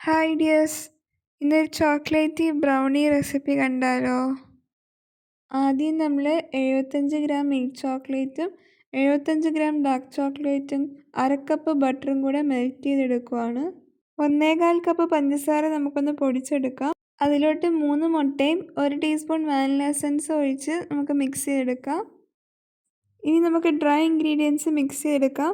Hi dears, ഇന്നൊരു chocolatey brownie recipe കണ്ടാലോ? ആദ്യം നമ്മൾ 75 ഗ്രാം മിൽക്ക് ചോക്ലേറ്റും 75 ഗ്രാം ഡാർക്ക് ചോക്ലേറ്റും 1/2 കപ്പ് ബട്ടറും കൂടെ മെൽറ്റ് ചെയ്തെടുക്കുവാണ്. 1/4 കപ്പ് പഞ്ചസാര നമുക്കൊന്ന് പൊടിച്ചെടുക്കാം. അതിലോട്ട് 3 മുട്ടയും 1 ടീസ്പൂൺ വാനില എസൻസ് ഒഴിച്ച് നമുക്ക് മിക്സ് ചെയ്തെടുക്കാം. ഇനി നമുക്ക് ഡ്രൈ ഇൻഗ്രീഡിയൻസ് മിക്സ് ചെയ്തെടുക്കാം.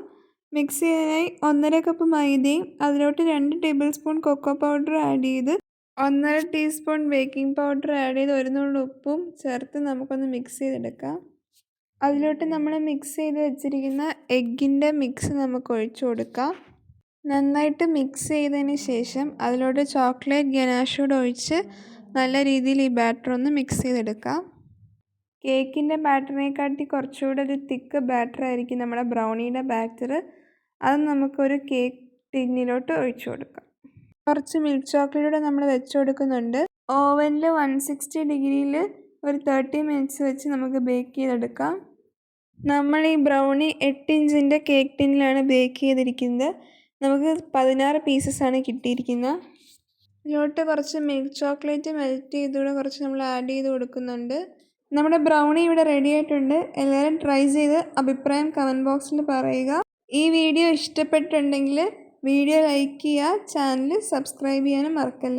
മിക്സ് ചെയ്യാനായി 1/2 കപ്പ് മൈദയും അതിലോട്ട് 2 tablespoon cocoa powder add ചെയ്ത് 1/2 ടീസ്പൂൺ ബേക്കിംഗ് പൗഡർ ആഡ് ചെയ്ത് 1 നുള്ള് ഉപ്പും ചേർത്ത് നമുക്കൊന്ന് മിക്സ് ചെയ്തെടുക്കാം. അതിലോട്ട് നമ്മൾ മിക്സ് ചെയ്ത് വെച്ചിരിക്കുന്ന എഗ്ഗിൻ്റെ മിക്സ് നമുക്ക് ഒഴിച്ചു കൊടുക്കാം. നന്നായിട്ട് മിക്സ് ചെയ്തതിന് ശേഷം അതിലോട്ട് ചോക്ലേറ്റ് ഗനാഷോട് ഒഴിച്ച് നല്ല രീതിയിൽ ഈ ബാറ്റർ ഒന്ന് മിക്സ് ചെയ്തെടുക്കാം. കേക്കിൻ്റെ ബാറ്ററിനെക്കാട്ടി കുറച്ചുകൂടെ ഒരു തിക്ക് ബാറ്റർ ആയിരിക്കും നമ്മുടെ ബ്രൗണിയുടെ ബാറ്റർ. അത് നമുക്കൊരു കേക്ക് ടിന്നിലോട്ട് ഒഴിച്ചു കൊടുക്കാം. കുറച്ച് മിൽക്ക് ചോക്ലേറ്റ് നമ്മൾ വെച്ച് കൊടുക്കുന്നുണ്ട്. ഓവനിൽ 160 ഡിഗ്രിയിൽ ഒരു 30 മിനിറ്റ്സ് വെച്ച് നമുക്ക് ബേക്ക് ചെയ്തെടുക്കാം. നമ്മൾ ഈ ബ്രൗണി 8 ഇഞ്ചിൻ്റെ കേക്ക് ടിന്നിലാണ് ബേക്ക് ചെയ്തിരിക്കുന്നത്. നമുക്ക് 16 പീസസാണ് കിട്ടിയിരിക്കുന്നത്. ഇതിലോട്ട് കുറച്ച് മിൽക്ക് ചോക്ലേറ്റ് മെൽറ്റ് ചെയ്തുകൂടെ കുറച്ച് നമ്മൾ ആഡ് ചെയ്ത് കൊടുക്കുന്നുണ്ട്. നമ്മുടെ ബ്രൗണി ഇവിടെ റെഡി ആയിട്ടുണ്ട്. എല്ലാവരും ട്രൈ ചെയ്ത് അഭിപ്രായം കമൻറ്റ് ബോക്സിൽ പറയുക. ഈ വീഡിയോ ഇഷ്ടപ്പെട്ടിട്ടുണ്ടെങ്കിൽ വീഡിയോ ലൈക്ക് ചെയ്യുക, ചാനൽ സബ്സ്ക്രൈബ് ചെയ്യാനും മറക്കല്ലേ.